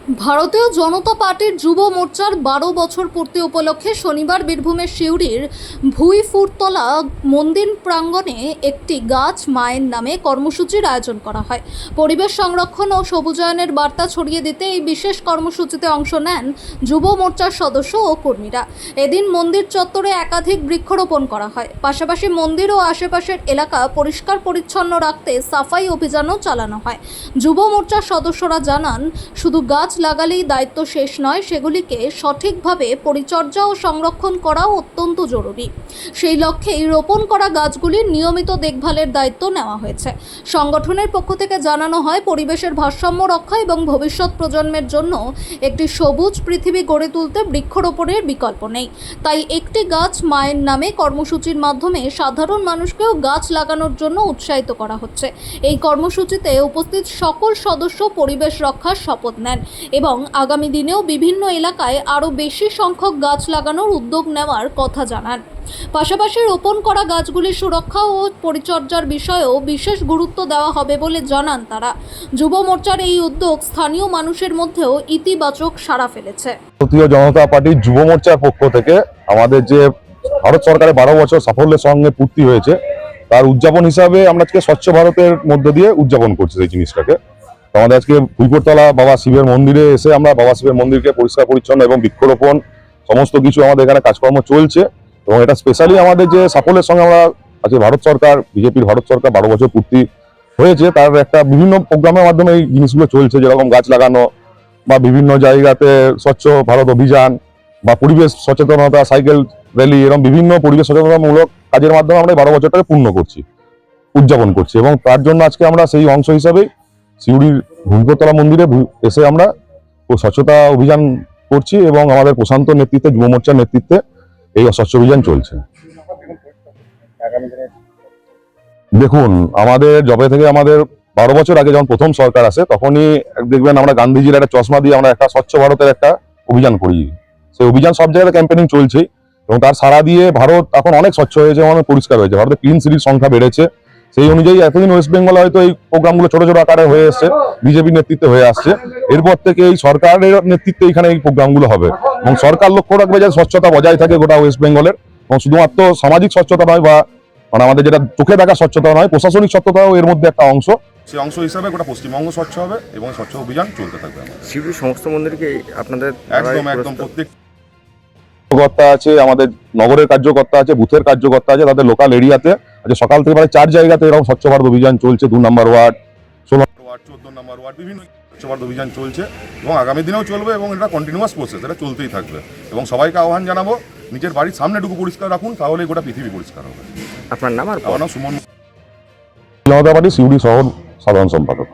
ভারতীয় জনতা পার্টির যুব মোর্চার 12 বছর পূর্তি উপলক্ষে শনিবার বীরভূমের সিউড়ির ভুঁইফুরতলা মন্দির প্রাঙ্গণে একটি গাছ মায়ের নামে কর্মসূচির আয়োজন করা হয়। পরিবেশ সংরক্ষণ ও সবুজায়নের বার্তা ছড়িয়ে দিতে এই বিশেষ কর্মসূচিতে অংশ নেন যুব মোর্চার সদস্য ও কর্মীরা। এদিন মন্দির চত্বরে একাধিক বৃক্ষরোপণ করা হয়। পাশাপাশি মন্দির ও আশেপাশের এলাকা পরিষ্কার পরিচ্ছন্ন রাখতে সাফাই অভিযানও চালানো হয়। যুব মোর্চার সদস্যরা জানান, শুধু গাছ লাগালেই দায়িত্ব শেষ নয়, সেগুলিকে সঠিকভাবে পরিচর্যা ও সংরক্ষণ করাও অত্যন্ত জরুরি। সেই লক্ষ্যেই রোপণ করা গাছগুলির নিয়মিত দেখভালের দায়িত্ব নেওয়া হয়েছে। সংগঠনের পক্ষ থেকে জানানো হয়, পরিবেশের ভারসাম্য রক্ষা এবং ভবিষ্যৎ প্রজন্মের জন্য একটি সবুজ পৃথিবী গড়ে তুলতে বৃক্ষরোপণের বিকল্প নেই। তাই একটি গাছ মায়ের নামে কর্মসূচির মাধ্যমে সাধারণ মানুষকেও গাছ লাগানোর জন্য উৎসাহিত করা হচ্ছে। এই কর্মসূচিতে উপস্থিত সকল সদস্য পরিবেশ রক্ষার শপথ নেন এবং আগামী দিনেও বিভিন্ন এলাকায় আরও বেশি সংখ্যক গাছ লাগানোর উদ্যোগ নেওয়ার কথা জানান। পাশাপাশি রোপণ করা গাছগুলির সুরক্ষা ও পরিচর্যার বিষয়েও বিশেষ গুরুত্ব দেওয়া হবে বলে জানান তারা। যুব মোর্চার এই উদ্যোগ স্থানীয় মানুষের মধ্যেও ইতিবাচক সাড়া ফেলেছে। ভারতীয় জনতা পার্টির যুব মোর্চার পক্ষ থেকে আমাদের যে ভারত সরকারের 12 বছর সাফল্যের সঙ্গে পূর্তি হয়েছে, তার উদযাপন হিসাবে আমরা আজকে স্বচ্ছ ভারতের মধ্য দিয়ে উদযাপন করছি সেই জিনিসটাকে। আমাদের আজকে ভুঁইফুরতলা বাবা শিবের মন্দিরে এসে আমরা বাবা শিবের মন্দিরকে পরিষ্কার পরিচ্ছন্ন এবং বৃক্ষরোপণ সমস্ত কিছু আমাদের এখানে কাজকর্ম চলছে। এবং এটা স্পেশালি আমাদের যে সাফল্যের সঙ্গে আমরা আজকে ভারত সরকার, বিজেপির ভারত সরকার 12 বছর পূর্তি হয়েছে, তার একটা বিভিন্ন প্রোগ্রামের মাধ্যমে এই জিনিসগুলো চলছে, যেরকম গাছ লাগানো বা বিভিন্ন জায়গাতে স্বচ্ছ ভারত অভিযান বা পরিবেশ সচেতনতা সাইকেল র্যালি, এরকম বিভিন্ন পরিবেশ সচেতনতামূলক কাজের মাধ্যমে আমরা 12 বছরটাকে পূর্ণ করছি, উদযাপন করছি। এবং তার জন্য আজকে আমরা সেই অংশ হিসাবেই সিউড়ির ভুঁইফুরতলা মন্দিরে এসে আমরা স্বচ্ছতা অভিযান করছি এবং আমাদের প্রশান্ত নেতৃত্বে, যুব মোর্চার নেতৃত্বে এই স্বচ্ছ অভিযান চলছে। দেখুন, আমাদের যবে থেকে আমাদের 12 বছর আগে যখন প্রথম সরকার আসে, তখনই দেখবেন আমরা গান্ধীজির একটা চশমা দিয়ে আমরা একটা স্বচ্ছ ভারতের একটা অভিযান করি। সেই অভিযান সব জায়গায় ক্যাম্পেনিং চলছে এবং তার সাড়া দিয়ে ভারত এখন অনেক স্বচ্ছ হয়েছে, অনেক পরিষ্কার হয়েছে। ভারতের ক্লিন সিটির সংখ্যা বেড়েছে। সেই অনুযায়ী এতদিন ওয়েস্ট বেঙ্গলে হয়তো এই প্রোগ্রামগুলো ছোট ছোট আকারে হয়ে আসছে, বিজেপির নেতৃত্বে হয়ে আসছে। এরপর থেকে এই সরকারের নেতৃত্বে এখানে এই প্রোগ্রামগুলো হবে এবং সরকার লক্ষ্য রাখবে যে স্বচ্ছতা বজায় থাকে গোটা ওয়েস্ট বেঙ্গলের। এবং শুধুমাত্র সামাজিক স্বচ্ছতা নয় বা আমাদের যেটা চোখে দেখা স্বচ্ছতা নয়, প্রশাসনিক স্বচ্ছতাও এর মধ্যে একটা অংশ। সেই অংশ হিসাবে গোটা পশ্চিমবঙ্গ স্বচ্ছ হবে এবং স্বচ্ছ অভিযান চলতে থাকবে। শিউড়ির সমস্ত মন্দিরকে আপনাদের একদম প্রত্যেক কর্তা আছে, আমাদের নগরের কার্যকর্তা আছে, বুথের কার্যকর্তা আছে, তাদের লোকাল এরিয়াতে আজকে সকাল থেকে প্রায় 4 জায়গাতে এরকম স্বচ্ছ ভারত অভিযান চলছে। 2 নম্বর ওয়ার্ড, 16 নম্বর ওয়ার্ড, 14 নম্বর ওয়ার্ড, বিভিন্ন স্বচ্ছ ভারত অভিযান চলছে এবং আগামী দিনেও চলবে এবং এটা কন্টিনিউয়াস প্রসেস, এটা চলতেই থাকবে। এবং সবাইকে আহ্বান জানাবো, নিজের বাড়ির সামনেটুকু পরিষ্কার রাখুন, তাহলে গোটা পৃথিবী পরিষ্কার হবে। আপনার নাম? আর আমার নাম সুমন, জনতা পার্টি সিউড়ি শহর সাধারণ সম্পাদক।